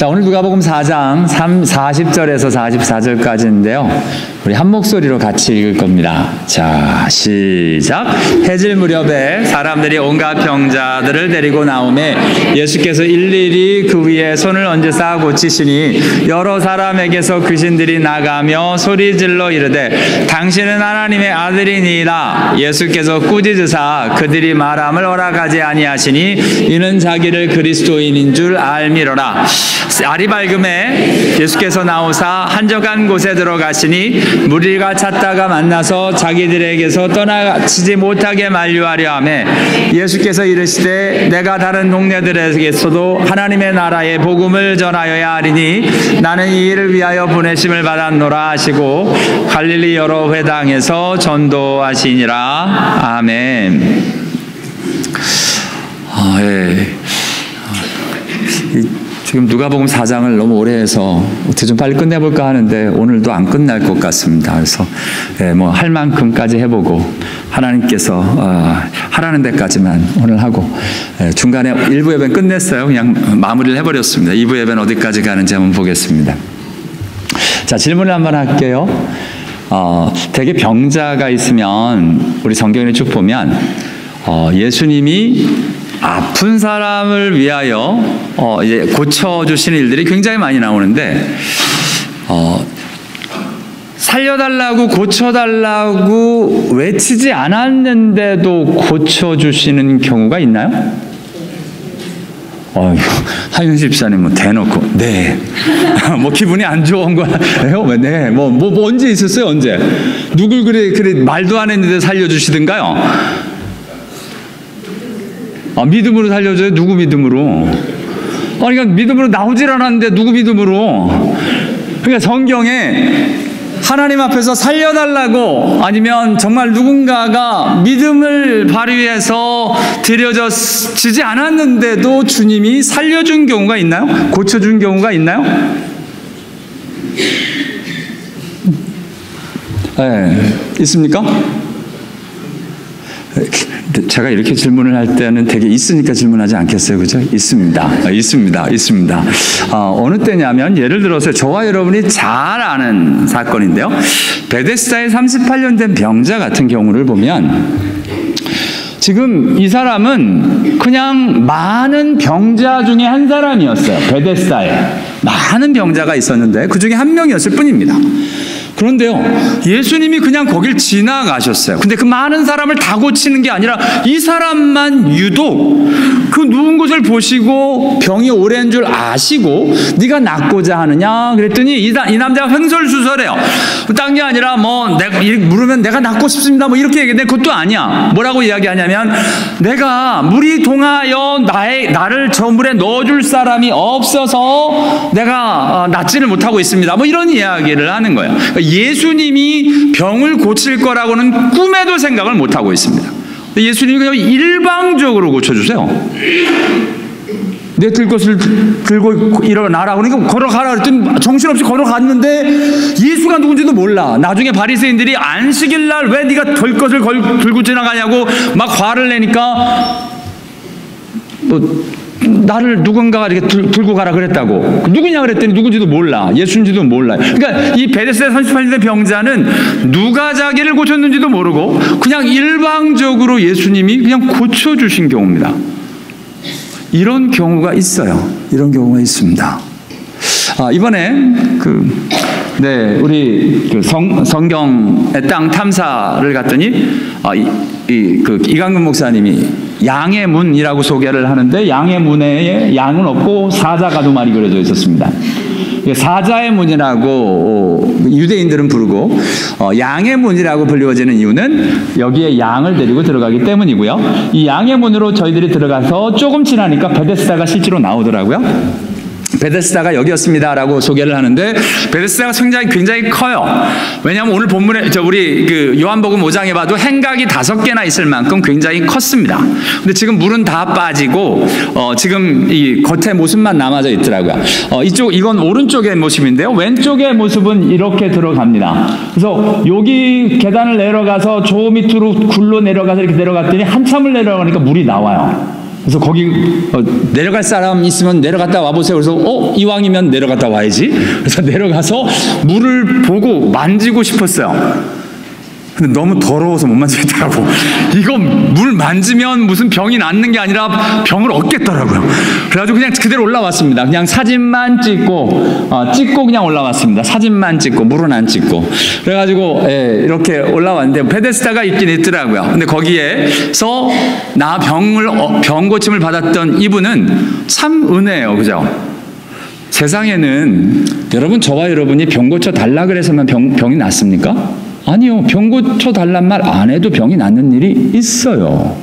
자, 오늘 누가복음 4장 40절에서 44절까지인데요. 우리 한 목소리로 같이 읽을 겁니다. 자, 시작. 해질 무렵에 사람들이 온갖 병자들을 데리고 나오매 예수께서 일일이 그 위에 손을 얹으사 고치시니 여러 사람에게서 귀신들이 나가며 소리질러 이르되 당신은 하나님의 아들이니이다. 예수께서 꾸짖으사 그들이 말함을 허락하지 아니하시니 이는 자기를 그리스도인인 줄 알미러라. 알이 밝음에 예수께서 나오사 한적한 곳에 들어가시니 무리가 찾다가 만나서 자기들에게서 떠나치지 못하게 만류하려 하매 예수께서 이르시되 내가 다른 동네들에게서도 하나님의 나라의 복음을 전하여야 하리니 나는 이 일을 위하여 보내심을 받았노라 하시고 갈릴리 여러 회당에서 전도하시니라. 아멘. 지금 누가복음 4장을 너무 오래 해서 어떻게 좀 빨리 끝내볼까 하는데 오늘도 안 끝날 것 같습니다. 그래서 할 만큼까지 해보고 하나님께서 하라는 데까지만 오늘 하고 중간에 1부 예배는 끝냈어요. 그냥 마무리를 해버렸습니다. 2부 예배는 어디까지 가는지 한번 보겠습니다. 자, 질문을 한번 할게요. 되게 병자가 있으면 우리 성경을 쭉 보면 예수님이 아픈 사람을 위하여 이제 고쳐주시는 일들이 굉장히 많이 나오는데 살려달라고 고쳐달라고 외치지 않았는데도 고쳐주시는 경우가 있나요? 하윤식 집사님 대놓고 네. 기분이 안 좋은 거야. 네. 언제 있었어요? 언제? 누굴 그래 말도 안 했는데 살려주시든가요? 믿음으로 살려줘요? 누구 믿음으로? 그러니까 믿음으로 나오질 않았는데 누구 믿음으로? 그러니까 성경에 하나님 앞에서 살려달라고 아니면 정말 누군가가 믿음을 발휘해서 드려지지 않았는데도 주님이 살려준 경우가 있나요? 고쳐준 경우가 있나요? 네, 있습니까? 제가 이렇게 질문을 할 때는 되게 있으니까 질문하지 않겠어요? 그죠? 있습니다. 있습니다. 어느 때냐면 예를 들어서 저와 여러분이 잘 아는 사건인데요. 베데스다에 38년 된 병자 같은 경우를 보면 지금 이 사람은 그냥 많은 병자 중에 한 사람이었어요. 베데스다에 많은 병자가 있었는데 그 중에 한 명이었을 뿐입니다. 그런데요, 예수님이 그냥 거길 지나가셨어요. 근데 그 많은 사람을 다 고치는 게 아니라 이 사람만 유독 그 누운 것을 보시고 병이 오래인 줄 아시고 네가 낫고자 하느냐 그랬더니 이 남자가 횡설수설해요. 딴 게 아니라 내가 물으면 내가 낫고 싶습니다 이렇게 얘기했는데 그것도 아니야. 뭐라고 이야기하냐면 내가 물이 동하여 나를 저 물에 넣어줄 사람이 없어서 내가 낫지를 못하고 있습니다. 이런 이야기를 하는 거예요. 예수님이 병을 고칠 거라고는 꿈에도 생각을 못하고 있습니다. 예수님이 그냥 일방적으로 고쳐주세요. 내 들 것을 들고 일어나라 그러니까 걸어가라 그랬더니 정신없이 걸어갔는데 예수가 누군지도 몰라. 나중에 바리새인들이 안식일 날 왜 네가 들 것을 들고 지나가냐고 막 화를 내니까 나를 누군가가 이렇게 들고 가라 그랬다고. 누구냐 그랬더니 누군지도 몰라. 예수인지도 몰라. 그러니까 이 베데스다 38년 병자는 누가 자기를 고쳤는지도 모르고 그냥 일방적으로 예수님이 그냥 고쳐주신 경우입니다. 이런 경우가 있어요. 이런 경우가 있습니다. 이번에 우리 성경의 땅 탐사를 갔더니 이강근 목사님이 양의 문이라고 소개를 하는데 양의 문에 양은 없고 사자가 두 마리 그려져 있었습니다. 사자의 문이라고 유대인들은 부르고 양의 문이라고 불리워지는 이유는 여기에 양을 데리고 들어가기 때문이고요. 이 양의 문으로 저희들이 들어가서 조금 지나니까 베데스다가 실제로 나오더라고요. 베데스다가 여기였습니다라고 소개를 하는데 베데스다가 굉장히 커요. 왜냐하면 오늘 본문에 우리 요한복음 5장에 봐도 행각이 5개나 있을 만큼 굉장히 컸습니다. 근데 지금 물은 다 빠지고 지금 이 겉의 모습만 남아져 있더라고요. 이건 오른쪽의 모습인데요. 왼쪽의 모습은 이렇게 들어갑니다. 그래서 여기 계단을 내려가서 저 밑으로 굴러 내려가서 이렇게 내려갔더니 한참을 내려가니까 물이 나와요. 그래서 거기 내려갈 사람 있으면 내려갔다 와보세요. 그래서 이왕이면 내려갔다 와야지. 그래서 내려가서 물을 보고 만지고 싶었어요. 근데 너무 더러워서 못 만지겠더라고. 이거 물 만지면 무슨 병이 낫는 게 아니라 병을 얻겠더라고요. 그래가지고 그냥 그대로 올라왔습니다. 그냥 사진만 찍고 그냥 올라왔습니다. 사진만 찍고 물은 안 찍고. 그래가지고 이렇게 올라왔는데 베데스다가 있긴 있더라고요. 근데 거기에서 병 고침을 받았던 이분은 참 은혜예요, 그죠? 세상에는 여러분, 저와 여러분이 병 고쳐 달라 그래서만 병이 낫습니까? 아니요. 병 고쳐달란 말 안 해도 병이 낫는 일이 있어요.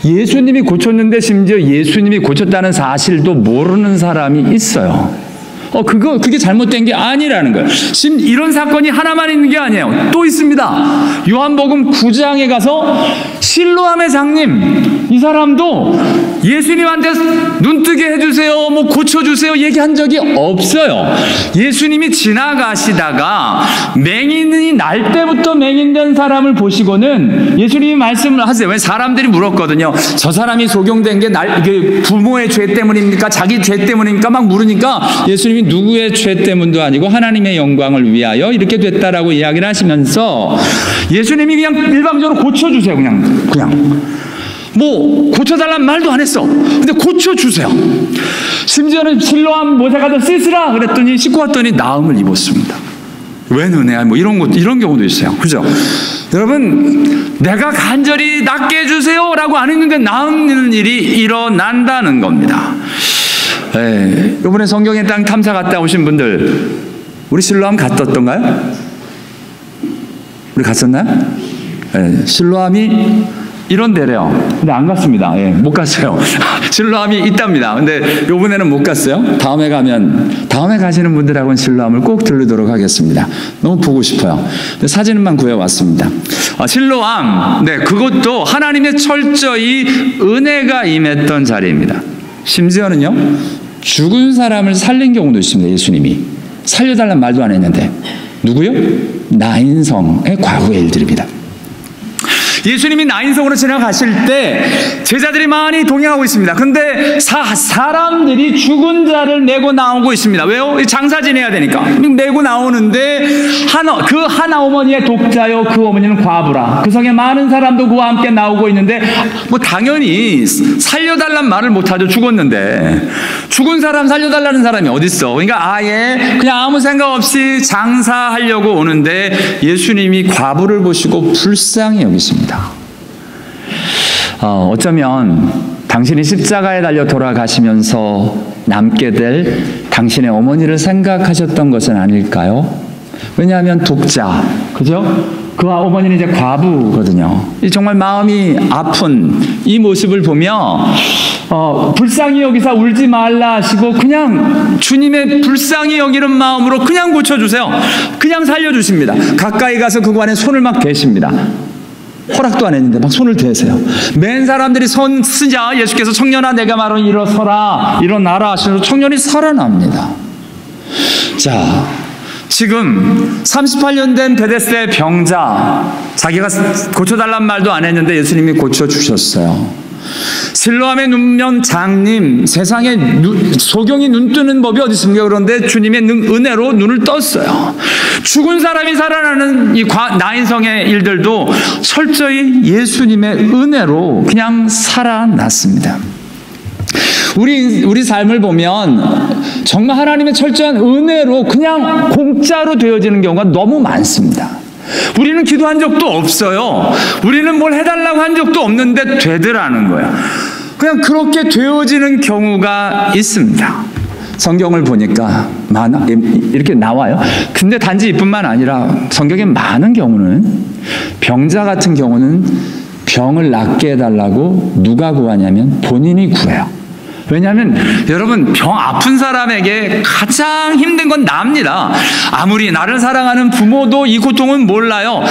예수님이 고쳤는데 심지어 예수님이 고쳤다는 사실도 모르는 사람이 있어요. 그게 잘못된 게 아니라는 거예요. 이런 사건이 하나만 있는 게 아니에요. 또 있습니다. 요한복음 9장에 가서 실로암의 장님, 이 사람도 예수님한테 눈뜨게 해주세요, 고쳐주세요 얘기한 적이 없어요. 예수님이 지나가시다가 맹인이 날 때부터 맹인된 사람을 보시고는 예수님이 말씀을 하세요. 왜 사람들이 물었거든요. 저 사람이 속용된 게 부모의 죄 때문입니까? 자기 죄 때문입니까? 막 물으니까 예수님이 누구의 죄 때문도 아니고 하나님의 영광을 위하여 이렇게 됐다라고 이야기를 하시면서 예수님이 그냥 일방적으로 고쳐주세요. 그냥 고쳐달란 말도 안 했어. 근데 고쳐주세요. 심지어는 실로암 못에 가서 씻으라 그랬더니 씻고 왔더니 나음을 입었습니다. 웬 은혜야? 이런 경우도 있어요. 그죠? 여러분, 내가 간절히 낫게 해주세요 라고 안 했는데 나은 일이 일어난다는 겁니다. 이번에 성경의 땅 탐사 갔다 오신 분들, 우리 실로암 갔었던가요? 우리 갔었나요? 실로암이 이런 데래요. 근데 안 갔습니다. 못 갔어요. 실로암이 있답니다. 근데 이번에는 못 갔어요. 다음에 가시는 분들하고는 실로암을 꼭 들르도록 하겠습니다. 너무 보고 싶어요. 근데 사진만 구해왔습니다. 실로암, 그것도 하나님의 철저히 은혜가 임했던 자리입니다. 심지어는요, 죽은 사람을 살린 경우도 있습니다. 예수님이 살려달란 말도 안 했는데. 누구요? 나인성의 과거의 일들입니다. 예수님이 나인성으로 지나가실 때 제자들이 많이 동행하고 있습니다. 근데 사람들이 죽은 자를 메고 나오고 있습니다. 왜요? 장사 지내야 되니까 메고 나오는데 그 하나 어머니의 독자요, 그 어머니는 과부라. 그 성에 많은 사람도 그와 함께 나오고 있는데 당연히 살려달란 말을 못하죠. 죽었는데. 죽은 사람 살려달라는 사람이 어딨어. 그러니까 아예 그냥 아무 생각 없이 장사하려고 오는데 예수님이 과부를 보시고 불쌍히 여기십니다. 어쩌면 당신이 십자가에 달려 돌아가시면서 남게 될 당신의 어머니를 생각하셨던 것은 아닐까요? 왜냐하면 독자, 그죠? 그 어머니는 이제 과부거든요. 정말 마음이 아픈 이 모습을 보며 불쌍히 여기사 울지 말라 하시고 그냥 주님의 불쌍히 여기는 마음으로 그냥 고쳐주세요. 그냥 살려주십니다. 가까이 가서 그관에 손을 막 대십니다. 허락도 안 했는데 막 손을 대세요. 맨 사람들이 손 쓰자 예수께서 청년아 내가 말로 일어나라 하시면서 청년이 살아납니다. 자, 지금 38년 된 베데스다의 병자, 자기가 고쳐달란 말도 안 했는데 예수님이 고쳐주셨어요. 실로암의 눈면 장님, 세상에 소경이 눈 뜨는 법이 어디 있습니까? 그런데 주님의 은혜로 눈을 떴어요. 죽은 사람이 살아나는 이 나인성의 일들도 철저히 예수님의 은혜로 그냥 살아났습니다. 우리 삶을 보면 정말 하나님의 철저한 은혜로 그냥 공짜로 되어지는 경우가 너무 많습니다. 우리는 기도한 적도 없어요. 우리는 뭘 해달라고 한 적도 없는데 되더라는 거예요. 그냥 그렇게 되어지는 경우가 있습니다. 성경을 보니까 이렇게 나와요. 근데 단지 이뿐만 아니라 성경에 많은 경우는 병자 같은 경우는 병을 낫게 해달라고 누가 구하냐면 본인이 구해요. 왜냐하면 여러분, 병 아픈 사람에게 가장 힘든 건 납니다. 아무리 나를 사랑하는 부모도 이 고통은 몰라요.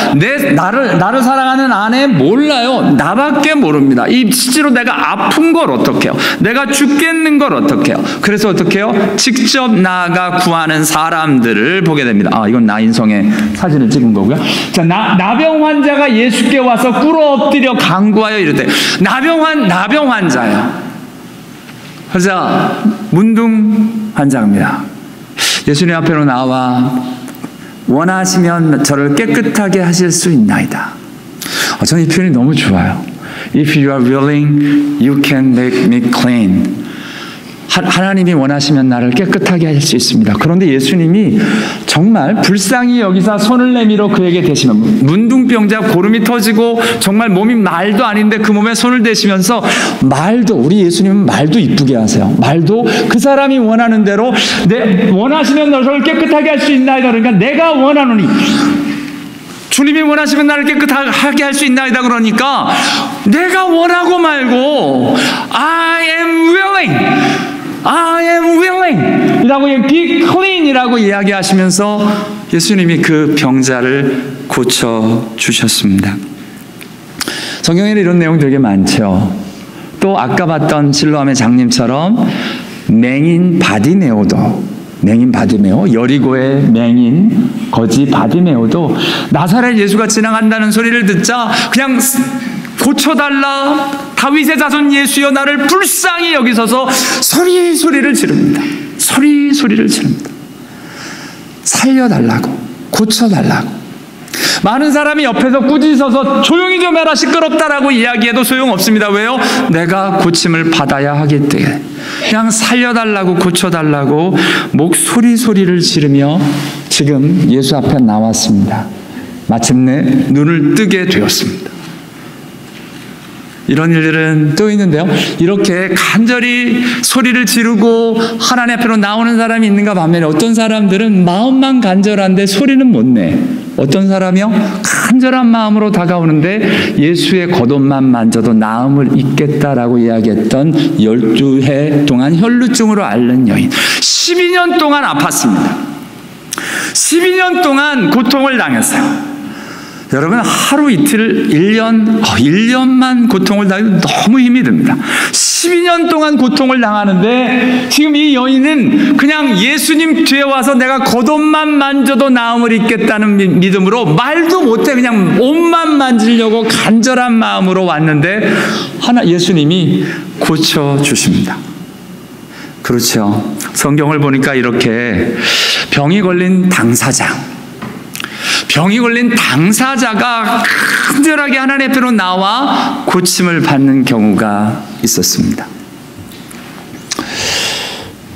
나를 사랑하는 아내 몰라요. 나밖에 모릅니다. 실제로 내가 아픈 걸 어떡해요? 내가 죽겠는 걸 어떡해요? 그래서 어떻게 해요? 직접 나아가 구하는 사람들을 보게 됩니다. 이건 나인성의 사진을 찍은 거고요. 자, 나병 환자가 예수께 와서 꿇어 엎드려 간구하여 이르되, 나병 환자예요. 그러자 문둥환장합니다. 예수님 앞으로 나와 원하시면 저를 깨끗하게 하실 수 있나이다. 저는 이 표현이 너무 좋아요. If you are willing, you can make me clean. 하나님이 원하시면 나를 깨끗하게 할 수 있습니다. 그런데 예수님이 정말 불쌍히 여기서 손을 내밀어 그에게 대시면, 문둥병자 고름이 터지고 정말 몸이 말도 아닌데 그 몸에 손을 대시면서, 말도, 우리 예수님은 말도 이쁘게 하세요. 말도 그 사람이 원하는 대로, 원하시면 너를 깨끗하게 할 수 있나이다. 그러니까 내가 원하노니, 주님이 원하시면 나를 깨끗하게 할 수 있나이다. 그러니까 내가 원하고 말고 I am willing 이라고, be clean 이라고 이야기하시면서 예수님이 그 병자를 고쳐주셨습니다. 성경에는 이런 내용 되게 많죠. 또 아까 봤던 실로암의 장님처럼 맹인 바디메오, 여리고의 맹인 거지 바디메오도 나사렛 예수가 지나간다는 소리를 듣자 그냥 고쳐달라, 다윗의 자손 예수여 나를 불쌍히 여기소서 소리를 지릅니다. 소리를 지릅니다. 살려달라고, 고쳐달라고. 많은 사람이 옆에서 꾸짖어서 조용히 좀 해라, 시끄럽다라고 이야기해도 소용없습니다. 왜요? 내가 고침을 받아야 하기 때문에. 그냥 살려달라고, 고쳐달라고 소리를 지르며 지금 예수 앞에 나왔습니다. 마침내 눈을 뜨게 되었습니다. 이런 일들은 또 있는데요. 이렇게 간절히 소리를 지르고 하나님 앞으로 나오는 사람이 있는가 반면에, 어떤 사람들은 마음만 간절한데 소리는 못 내. 어떤 사람이요? 간절한 마음으로 다가오는데 예수의 겉옷만 만져도 나음을 입겠다라고 이야기했던 12해 동안 혈루증으로 앓는 여인. 12년 동안 아팠습니다. 12년 동안 고통을 당했어요. 여러분, 하루 이틀 1년만 고통을 당해도 너무 힘이 듭니다. 12년 동안 고통을 당하는데 지금 이 여인은 그냥 예수님 뒤에 와서 내가 겉옷만 만져도 나음을 입겠다는 믿음으로 말도 못해 그냥 옷만 만지려고 간절한 마음으로 왔는데 예수님이 고쳐주십니다. 그렇죠. 성경을 보니까 이렇게 병이 걸린 당사자가 간절하게 하나님 앞으로 나와 고침을 받는 경우가 있었습니다.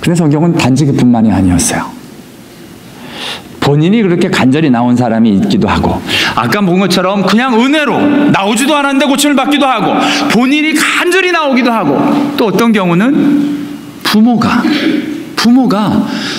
근데 성경은 단지 그뿐만이 아니었어요. 본인이 그렇게 간절히 나온 사람이 있기도 하고, 아까 본 것처럼 그냥 은혜로 나오지도 않았는데 고침을 받기도 하고, 본인이 간절히 나오기도 하고, 또 어떤 경우는 부모가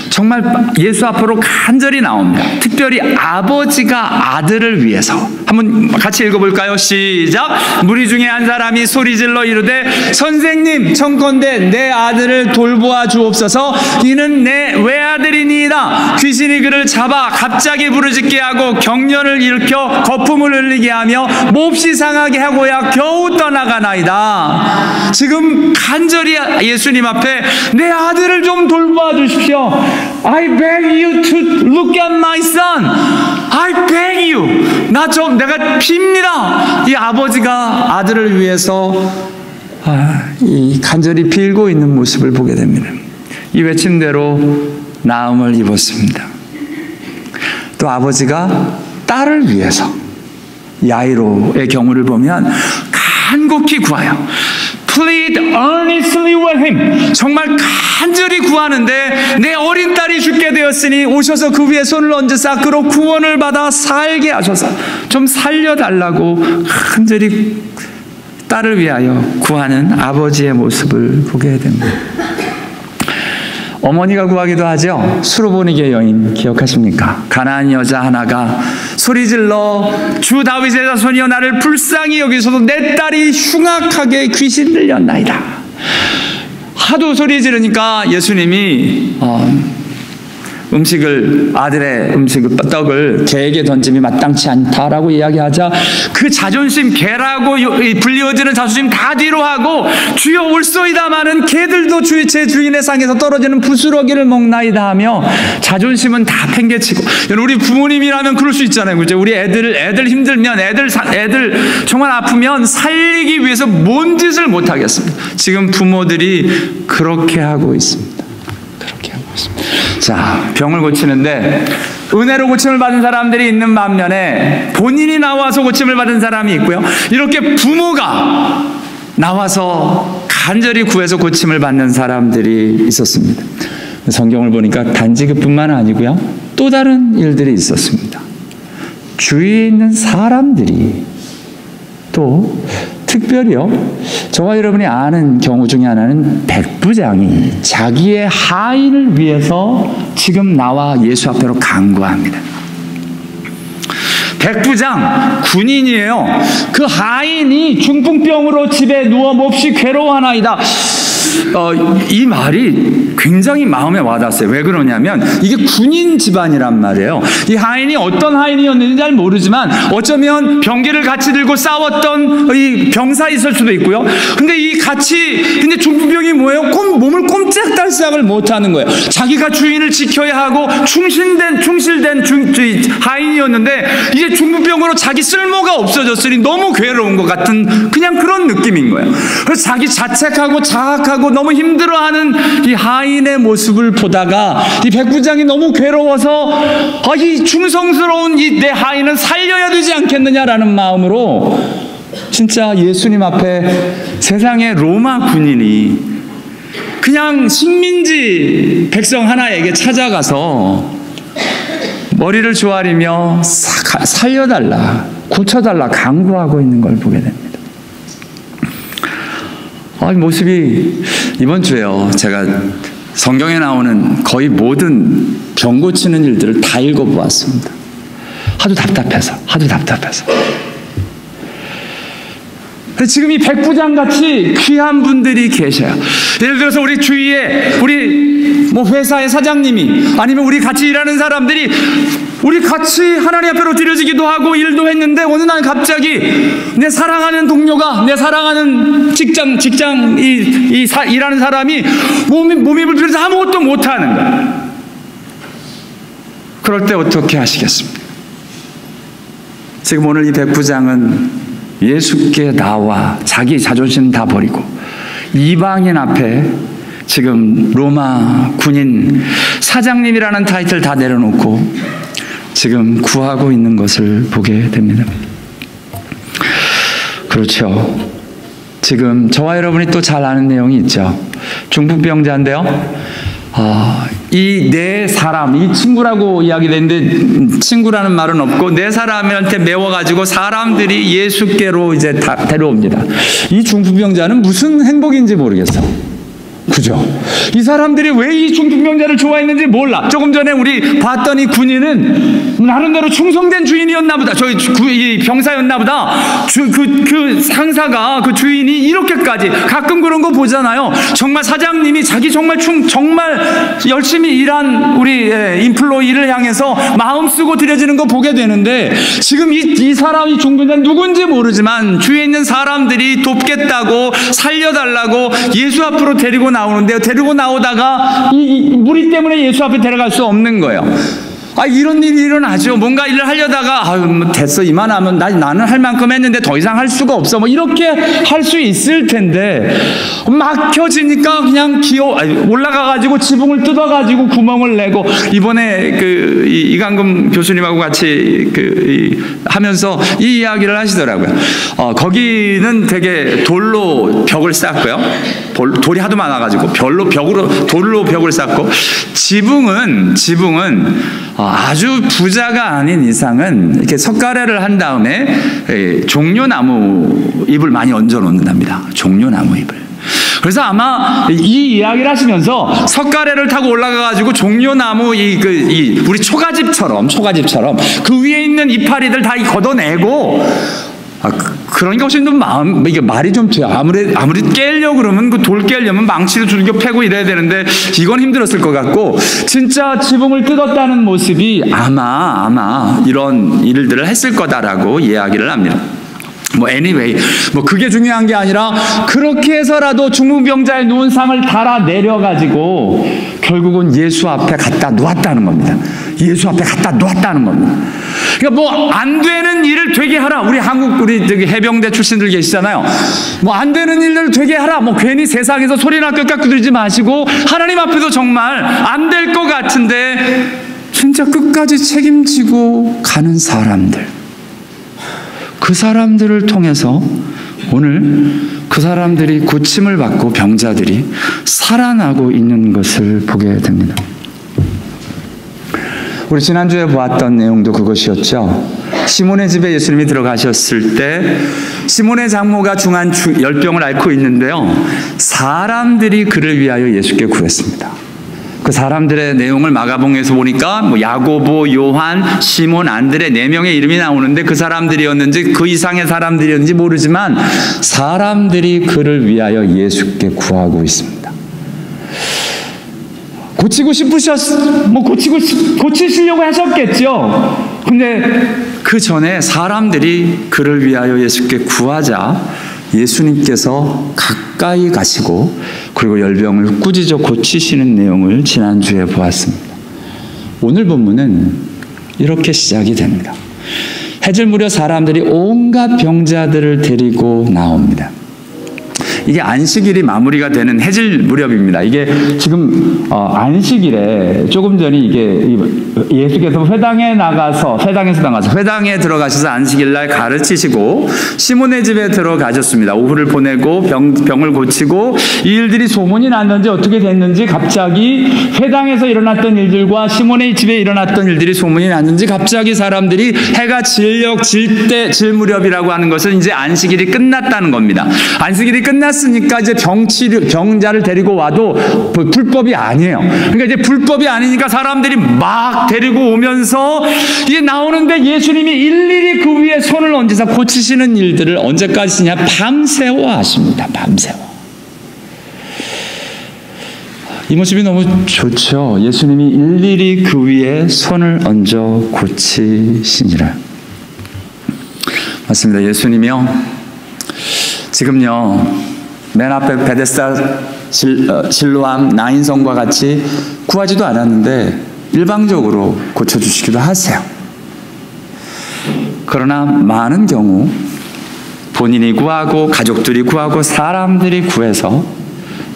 정말 예수 앞으로 간절히 나옵니다. 특별히 아버지가 아들을 위해서. 한번 같이 읽어볼까요? 시작. 무리 중에 한 사람이 소리질러 이르되 선생님 청컨대 내 아들을 돌보아 주옵소서. 이는 내 외아들이니이다. 귀신이 그를 잡아 갑자기 부르짖게 하고 경련을 일으켜 거품을 흘리게 하며 몹시 상하게 하고야 겨우 떠나가나이다. 지금 간절히 예수님 앞에 내 아들을 좀 돌보아 주십시오. I beg you to look at my son. I beg you. 내가 빕니다. 이 아버지가 아들을 위해서 이 간절히 빌고 있는 모습을 보게 됩니다. 이 외침대로 나음을 입었습니다. 또 아버지가 딸을 위해서, 야이로의 경우를 보면 간곡히 구하여 plead earnestly with him. 정말 간절히 구하는데 내 어린 딸이 죽게 되었으니 오셔서 그 위에 손을 얹으사 그로 구원을 받아 살게 하셔서 좀 살려달라고 간절히 딸을 위하여 구하는 아버지의 모습을 보게 됩니다. 어머니가 구하기도 하죠. 수로보니게 여인 기억하십니까? 가나안 여자 하나가 소리질러 주 다윗의 자손이여 나를 불쌍히 여기소서 내 딸이 흉악하게 귀신 들렸나이다. 하도 소리 지르니까 예수님이 아들의 떡을 개에게 던짐이 마땅치 않다라고 이야기하자 그 자존심, 개라고 불리워지는 자존심 다 뒤로 하고 주여 올소이다마는 개들도 제 주인의 상에서 떨어지는 부스러기를 먹나이다 하며 자존심은 다 팽개치고. 우리 부모님이라면 그럴 수 있잖아요. 그죠? 우리 애들 힘들면 애들 정말 아프면 살리기 위해서 뭔 짓을 못 하겠습니다. 지금 부모들이 그렇게 하고 있습니다. 자, 병을 고치는데 은혜로 고침을 받은 사람들이 있는 반면에 본인이 나와서 고침을 받은 사람이 있고요. 이렇게 부모가 나와서 간절히 구해서 고침을 받는 사람들이 있었습니다. 성경을 보니까 단지 그뿐만 아니고요. 또 다른 일들이 있었습니다. 주위에 있는 사람들이 또 특별히요, 저와 여러분이 아는 경우 중에 하나는 백부장이 자기의 하인을 위해서 지금 나와 예수 앞으로 간구합니다. 백부장, 군인이에요. 그 하인이 중풍병으로 집에 누워 몹시 괴로워하나이다. 이 말이 굉장히 마음에 와닿았어요. 왜 그러냐면 이게 군인 집안이란 말이에요. 이 하인이 어떤 하인이었는지 잘 모르지만 어쩌면 병기를 같이 들고 싸웠던 이 병사였을 수도 있고요. 근데 중풍병이 뭐예요? 몸을 꼼짝달싹을 못하는 거예요. 자기가 주인을 지켜야 하고 충실된 하인이었는데 이제 중풍병으로 자기 쓸모가 없어졌으니 너무 괴로운 것 같은 그냥 그런 느낌인 거예요. 그래서 자기 자책하고 자학하고 너무 힘들어하는 이 하인의 모습을 보다가 이 백부장이 너무 괴로워서 이 충성스러운 이 내 하인은 살려야 되지 않겠느냐라는 마음으로 진짜 예수님 앞에 세상의 로마 군인이 그냥 식민지 백성 하나에게 찾아가서 머리를 조아리며 살려달라, 고쳐달라 간구하고 있는 걸 보게 됩니다. 이 모습이 이번 주에요. 제가 성경에 나오는 거의 모든 병 고치는 일들을 다 읽어보았습니다. 하도 답답해서. 지금 이 백부장 같이 귀한 분들이 계셔요. 예를 들어서 우리 주위에 우리 회사의 사장님이 아니면 우리 같이 일하는 사람들이 우리 같이 하나님 앞으로 드려지기도 하고 일도 했는데 어느 날 갑자기 내 사랑하는 동료가, 내 사랑하는 일하는 사람이 몸이 불편해서 아무것도 못하는 거예요. 그럴 때 어떻게 하시겠습니까? 지금 오늘 이 백부장은 예수께 나와 자기 자존심 다 버리고 이방인 앞에 지금 로마 군인 사장님이라는 타이틀 다 내려놓고 지금 구하고 있는 것을 보게 됩니다. 그렇죠. 지금 저와 여러분이 또 잘 아는 내용이 있죠. 중풍병자인데요. 이 네 사람, 이 친구라고 이야기되는데 친구라는 말은 없고 네 사람한테 메워가지고 사람들이 예수께로 이제 데려옵니다. 이 중풍병자는 무슨 행복인지 모르겠어. 그죠? 이 사람들이 왜 이 중풍병자를 좋아했는지 몰라. 조금 전에 우리 봤던 이 군인은 나름대로 충성된 주인이었나 보다. 이 병사였나 보다. 그 상사가, 그 주인이 이렇게까지 가끔 그런 거 보잖아요. 정말 사장님이 자기 정말 열심히 일한 우리 인플로이를 향해서 마음 쓰고 드려지는 거 보게 되는데 지금 이 사람이 중풍병자는 누군지 모르지만 주위에 있는 사람들이 돕겠다고 살려달라고 예수 앞으로 데리고 나오는데요. 데리고 나오다가 이 무리 때문에 예수 앞에 데려갈 수 없는 거예요. 이런 일이 일어나죠. 뭔가 일을 하려다가 됐어, 이만하면 나는 할 만큼 했는데 더 이상 할 수가 없어, 이렇게 할 수 있을 텐데 막혀지니까 그냥 올라가가지고 지붕을 뜯어가지고 구멍을 내고 이번에 이강금 교수님하고 같이 하면서 이 이야기를 하시더라고요. 거기는 되게 돌로 벽을 쌓고요. 돌이 하도 많아가지고 돌로 벽을 쌓고 지붕은 아주 부자가 아닌 이상은 이렇게 석가래를 한 다음에 종려나무 잎을 많이 얹어 놓는답니다. 종려나무 잎을. 그래서 아마 이 이야기를 하시면서 석가래를 타고 올라가가지고 종려나무 우리 초가집처럼 그 위에 있는 이파리들 다 걷어내고 그러니까 혹시 좀 이게 말이 좀 돼요. 아무리 깨려고 그러면 그 돌 깨려면 망치로 두들겨 패고 이래야 되는데 이건 힘들었을 것 같고, 진짜 지붕을 뜯었다는 모습이 아마 이런 일들을 했을 거다라고 이야기를 합니다. anyway, 그게 중요한 게 아니라 그렇게 해서라도 중풍병자의 누운 상을 달아 내려가지고 결국은 예수 앞에 갖다 놓았다는 겁니다. 예수 앞에 갖다 놓았다는 겁니다. 그러니까 안 되는 일을 되게 하라. 우리 저기 해병대 출신들 계시잖아요. 안 되는 일을 되게 하라. 괜히 세상에서 소리나 깎아 두드리지 마시고 하나님 앞에서 정말 안 될 것 같은데 진짜 끝까지 책임지고 가는 사람들. 그 사람들을 통해서 오늘 그 사람들이 고침을 받고 병자들이 살아나고 있는 것을 보게 됩니다. 우리 지난주에 보았던 내용도 그것이었죠. 시몬의 집에 예수님이 들어가셨을 때 시몬의 장모가 중한 열병을 앓고 있는데요, 사람들이 그를 위하여 예수께 구했습니다. 그 사람들의 내용을 마가복음에서 보니까 야고보, 요한, 시몬, 안드레 4명의 이름이 나오는데 그 사람들이었는지 그 이상의 사람들이었는지 모르지만 사람들이 그를 위하여 예수께 구하고 있습니다. 고치시려고 하셨겠죠. 근데 그 전에 사람들이 그를 위하여 예수께 구하자 예수님께서 가까이 가시고 그리고 열병을 꾸짖어 고치시는 내용을 지난주에 보았습니다. 오늘 본문은 이렇게 시작이 됩니다. 해질 무렵 사람들이 온갖 병자들을 데리고 나옵니다. 이게 안식일이 마무리가 되는 해질 무렵입니다. 이게 지금 안식일에 조금 전에 이게 예수께서 회당에 들어가셔서 안식일날 가르치시고 시몬의 집에 들어가셨습니다. 오후를 보내고 병을 고치고 이 일들이 소문이 났는지 어떻게 됐는지 갑자기 회당에서 일어났던 일들과 시몬의 집에 일어났던 일들이 소문이 났는지 갑자기 사람들이 해가 질 무렵이라고 하는 것은 이제 안식일이 끝났다는 겁니다. 안식일이 끝났으니까 이제 병자를 데리고 와도 불법이 아니에요. 그러니까 이제 불법이 아니니까 사람들이 막 데리고 오면서 이게 나오는데 예수님이 일일이 그 위에 손을 얹어서 고치시는 일들을 언제까지냐? 밤새워 하십니다. 밤새워. 이 모습이 너무 좋죠. 예수님이 일일이 그 위에 손을 얹어 고치시니라. 맞습니다. 예수님이요, 지금요 맨 앞에 베데스다 실로암 나인성과 같이 구하지도 않았는데 일방적으로 고쳐주시기도 하세요. 그러나 많은 경우 본인이 구하고 가족들이 구하고 사람들이 구해서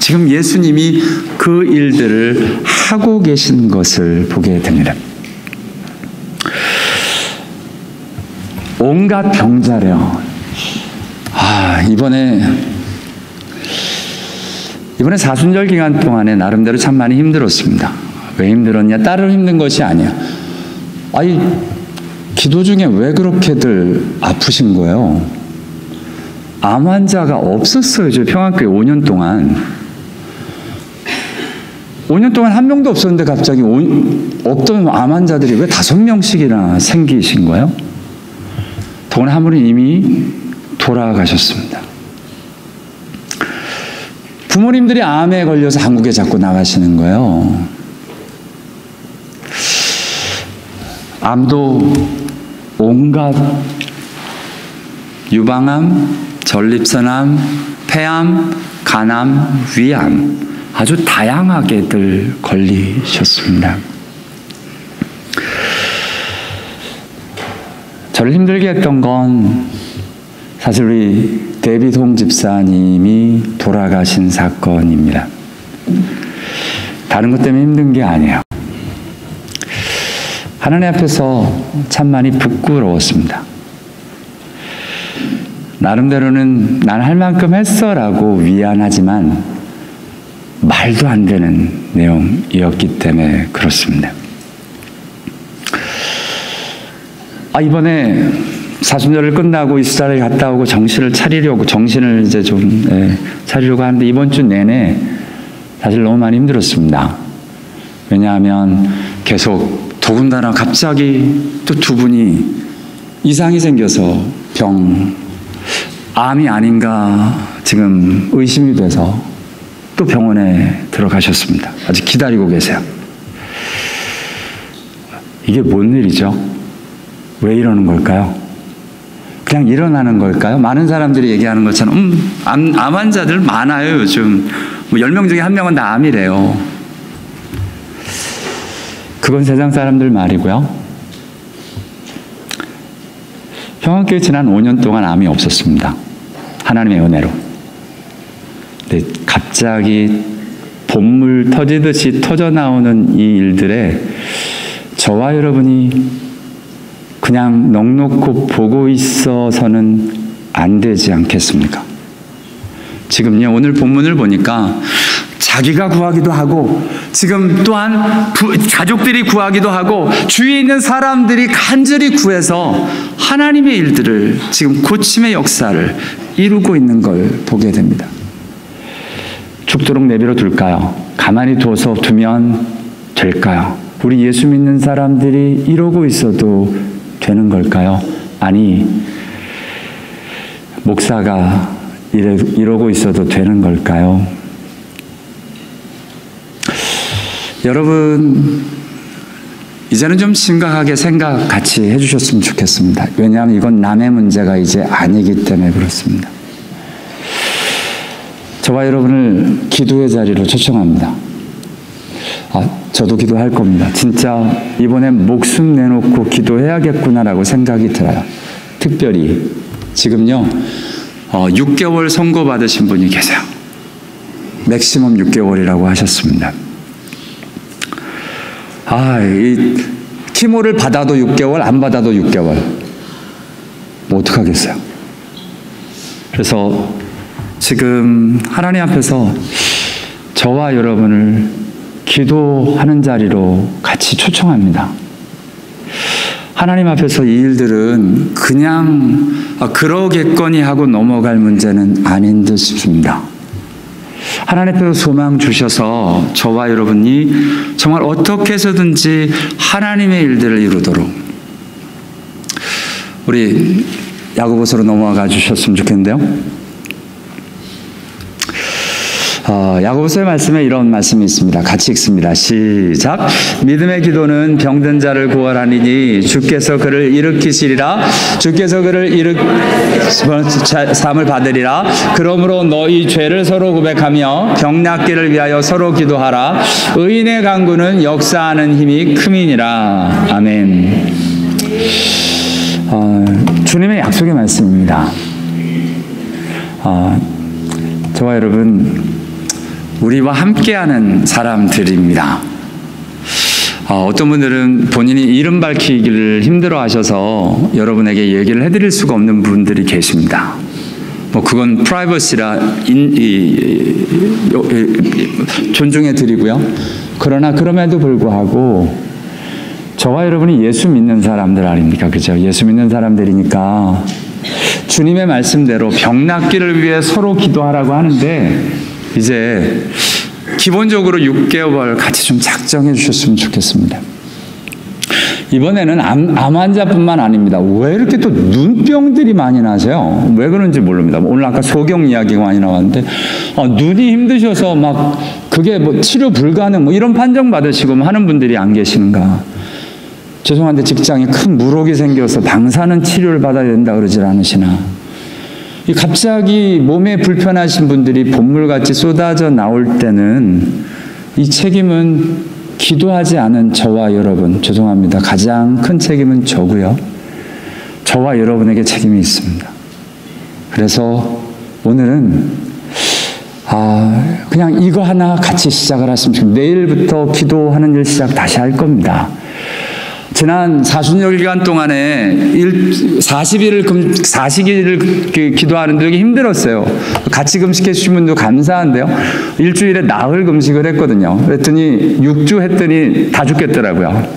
지금 예수님이 그 일들을 하고 계신 것을 보게 됩니다. 온갖 병자래요. 이번에 사순절 기간 동안에 나름대로 참 많이 힘들었습니다. 왜 힘들었냐? 따로 힘든 것이 아니야. 기도 중에 왜 그렇게들 아프신 거예요? 암 환자가 없었어요. 저 평안교회 5년 동안. 5년 동안 한 명도 없었는데 갑자기 없던 암 환자들이 왜 5명씩이나 생기신 거예요? 더구나 한 분이 이미 돌아가셨습니다. 부모님들이 암에 걸려서 한국에 자꾸 나가시는 거예요. 암도 온갖 유방암, 전립선암, 폐암, 간암, 위암 아주 다양하게들 걸리셨습니다. 저를 힘들게 했던 건 사실 우리 데이빗 홍 집사님이 돌아가신 사건입니다. 다른 것 때문에 힘든 게 아니에요. 하나님 앞에서 참 많이 부끄러웠습니다. 나름대로는 난 할 만큼 했어라고 위안하지만 말도 안 되는 내용이었기 때문에 그렇습니다. 이번에 사순절을 끝나고 이스라엘 갔다 오고 정신을 이제 좀 차리려고 하는데 이번 주 내내 사실 너무 많이 힘들었습니다. 왜냐하면 계속 더군다나 갑자기 또 두 분이 이상이 생겨서 암이 아닌가 지금 의심이 돼서 또 병원에 들어가셨습니다. 아직 기다리고 계세요. 이게 뭔 일이죠? 왜 이러는 걸까요? 그냥 일어나는 걸까요? 많은 사람들이 얘기하는 것처럼 암 환자들 많아요 요즘. 뭐 10명 중에 1명은 다 암이래요. 그건 세상 사람들 말이고요. 평안교회 지난 5년 동안 암이 없었습니다. 하나님의 은혜로. 근데 갑자기 봇물 터지듯이 터져나오는 이 일들에 저와 여러분이 그냥 넋놓고 보고 있어서는 안 되지 않겠습니까? 지금요, 오늘 본문을 보니까 자기가 구하기도 하고 지금 또한 가족들이 구하기도 하고 주위에 있는 사람들이 간절히 구해서 하나님의 일들을 지금 고침의 역사를 이루고 있는 걸 보게 됩니다. 죽도록 내버려 둘까요? 가만히 두면 될까요? 우리 예수 믿는 사람들이 이러고 있어도 되는 걸까요? 아니, 목사가 이러고 있어도 되는 걸까요? 여러분, 이제는 좀 심각하게 생각 같이 해주셨으면 좋겠습니다. 왜냐하면 이건 남의 문제가 이제 아니기 때문에 그렇습니다. 저와 여러분을 기도의 자리로 초청합니다. 저도 기도할 겁니다. 진짜 이번엔 목숨 내놓고 기도해야겠구나라고 생각이 들어요. 특별히 지금요 6개월 선고받으신 분이 계세요. 맥시멈 6개월이라고 하셨습니다. 이 키모를 받아도 6개월, 안 받아도 6개월. 뭐 어떡하겠어요? 그래서 지금 하나님 앞에서 저와 여러분을 기도하는 자리로 같이 초청합니다. 하나님 앞에서 이 일들은 그냥 그러겠거니 하고 넘어갈 문제는 아닌 듯 싶습니다. 하나님 앞에서 소망 주셔서 저와 여러분이 정말 어떻게 해서든지 하나님의 일들을 이루도록 우리 야고보서로 넘어가 주셨으면 좋겠는데요. 야고보서의 말씀에 이런 말씀이 있습니다. 같이 읽습니다. 시작. 믿음의 기도는 병든 자를 구원하니니 주께서 그를 일으키시리라. 주께서 그를 삶을 받으리라. 그러므로 너희 죄를 서로 고백하며 병 낫기를 위하여 서로 기도하라. 의인의 간구는 역사하는 힘이 큼이니라. 아멘. 주님의 약속의 말씀입니다. 저와 여러분, 우리와 함께하는 사람들입니다. 어떤 분들은 본인이 이름 밝히기를 힘들어하셔서 여러분에게 얘기를 해드릴 수가 없는 분들이 계십니다. 그건 프라이버시라 존중해 드리고요. 그러나 그럼에도 불구하고 저와 여러분이 예수 믿는 사람들 아닙니까? 그죠? 예수 믿는 사람들이니까 주님의 말씀대로 병 낫기를 위해 서로 기도하라고 하는데 이제 기본적으로 6개월 같이 좀 작정해 주셨으면 좋겠습니다. 이번에는 암 환자뿐만 아닙니다. 왜 이렇게 또 눈병들이 많이 나세요? 왜 그런지 모릅니다. 오늘 아까 소경 이야기가 많이 나왔는데 눈이 힘드셔서 막 그게 치료 불가능 이런 판정 받으시고 하는 분들이 안 계시는가? 죄송한데 직장에 큰 물혹이 생겨서 방사능 치료를 받아야 된다 그러질 않으시나? 갑자기 몸에 불편하신 분들이 봇물같이 쏟아져 나올 때는 이 책임은 기도하지 않은 저와 여러분, 죄송합니다. 가장 큰 책임은 저고요. 저와 여러분에게 책임이 있습니다. 그래서 오늘은 그냥 이거 하나 같이 시작을 했으면 좋겠습니다. 내일부터 기도하는 일 시작 다시 할 겁니다. 지난 40여 기간 동안에 40일을 기도하는데 되게 힘들었어요. 같이 금식해 주신 분도 감사한데요. 일주일에 나흘 금식을 했거든요. 그랬더니 6주 했더니 다 죽겠더라고요.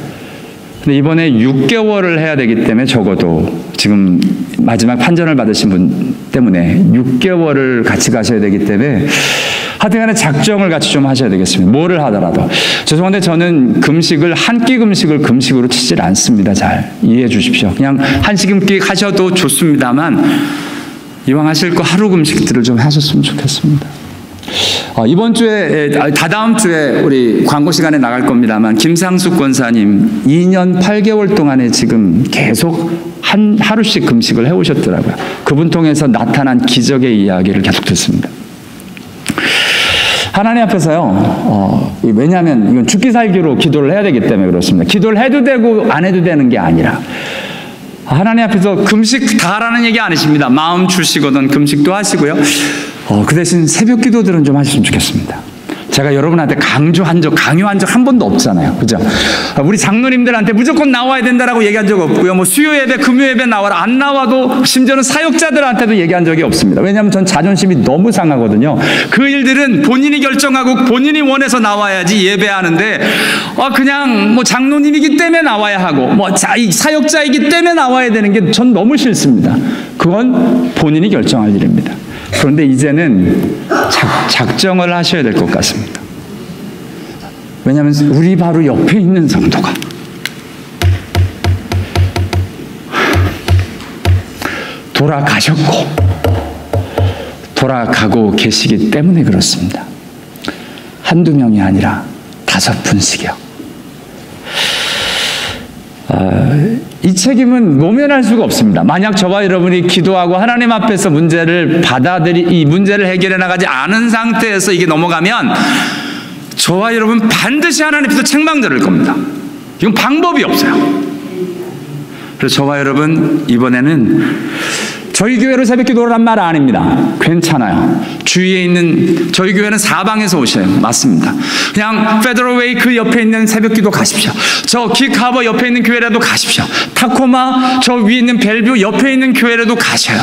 근데 이번에 6개월을 해야 되기 때문에 적어도 지금 마지막 판정을 받으신 분 때문에 6개월을 같이 가셔야 되기 때문에 하여튼간에 작정을 같이 좀 하셔야 되겠습니다. 뭐를 하더라도. 죄송한데 저는 금식을 한 끼 금식을 금식으로 치질 않습니다. 잘 이해해 주십시오. 그냥 한식 금식 하셔도 좋습니다만 이왕 하실 거 하루 금식들을 좀 하셨으면 좋겠습니다. 이번 주에, 다다음 주에 우리 광고 시간에 나갈 겁니다만, 김상숙 권사님 2년 8개월 동안에 지금 계속 하루씩 금식을 해오셨더라고요. 그분 통해서 나타난 기적의 이야기를 계속 듣습니다. 하나님 앞에서요, 왜냐하면 이건 죽기 살기로 기도를 해야 되기 때문에 그렇습니다. 기도를 해도 되고 안 해도 되는 게 아니라, 하나님 앞에서 금식 다 하라는 얘기 아니십니다. 마음 주시거든 금식도 하시고요. 그 대신 새벽 기도들은 좀 하셨으면 좋겠습니다. 제가 여러분한테 강요한 적 한 번도 없잖아요. 그죠? 우리 장로님들한테 무조건 나와야 된다라고 얘기한 적 없고요. 뭐 수요 예배, 금요 예배 나와라. 안 나와도 심지어는 사역자들한테도 얘기한 적이 없습니다. 왜냐하면 전 자존심이 너무 상하거든요. 그 일들은 본인이 결정하고 본인이 원해서 나와야지 예배하는데, 그냥 뭐 장로님이기 때문에 나와야 하고, 사역자이기 때문에 나와야 되는 게 전 너무 싫습니다. 그건 본인이 결정할 일입니다. 그런데 이제는 작정을 하셔야 될 것 같습니다. 왜냐하면 우리 바로 옆에 있는 성도가 돌아가셨고 돌아가고 계시기 때문에 그렇습니다. 한두 명이 아니라 5분씩이요. 이 책임은 모면할 수가 없습니다. 만약 저와 여러분이 기도하고 하나님 앞에서 이 문제를 해결해 나가지 않은 상태에서 이게 넘어가면 저와 여러분 반드시 하나님 앞에서 책망 들을 겁니다. 이건 방법이 없어요. 그래서 저와 여러분 이번에는 저희 교회로 새벽 기도를 한 말 아닙니다. 괜찮아요. 주위에 있는 저희 교회는 사방에서 오셔요. 맞습니다. 그냥 페더럴웨이 그 옆에 있는 새벽 기도 가십시오. 저 킥하버 옆에 있는 교회라도 가십시오. 타코마 저 위에 있는 벨뷰 옆에 있는 교회라도 가셔요.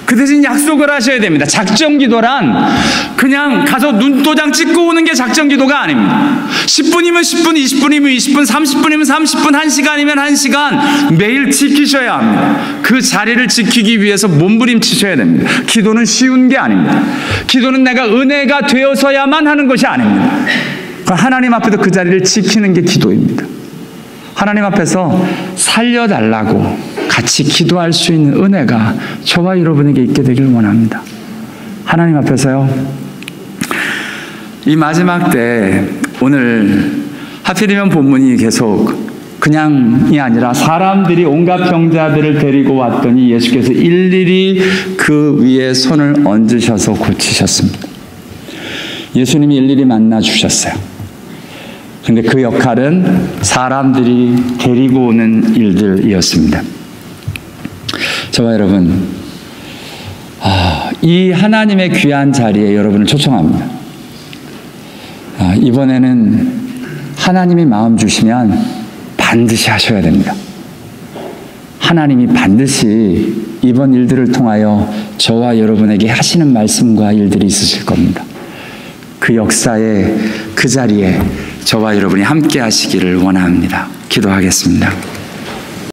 그 대신 약속을 하셔야 됩니다. 작정 기도란 그냥 가서 눈도장 찍고 오는 게 작정 기도가 아닙니다. 10분이면 10분, 20분이면 20분, 30분이면 30분, 1시간이면 1시간 매일 지키셔야 합니다. 그 자리를 지키기 위해서 몸부림치셔야 됩니다. 기도는 쉬운 게 아닙니다. 기도는 내가 은혜가 되어서야만 하는 것이 아닙니다. 하나님 앞에서 그 자리를 지키는 게 기도입니다. 하나님 앞에서 살려달라고 같이 기도할 수 있는 은혜가 저와 여러분에게 있게 되길 원합니다. 하나님 앞에서요, 이 마지막 때 오늘 하필이면 본문이 계속 그냥이 아니라 사람들이 온갖 병자들을 데리고 왔더니 예수께서 일일이 그 위에 손을 얹으셔서 고치셨습니다. 예수님이 일일이 만나 주셨어요. 근데 그 역할은 사람들이 데리고 오는 일들이었습니다. 저와 여러분, 이 하나님의 귀한 자리에 여러분을 초청합니다. 이번에는 하나님이 마음 주시면 반드시 하셔야 됩니다. 하나님이 반드시 이번 일들을 통하여 저와 여러분에게 하시는 말씀과 일들이 있으실 겁니다. 그 역사에, 그 자리에 저와 여러분이 함께 하시기를 원합니다. 기도하겠습니다.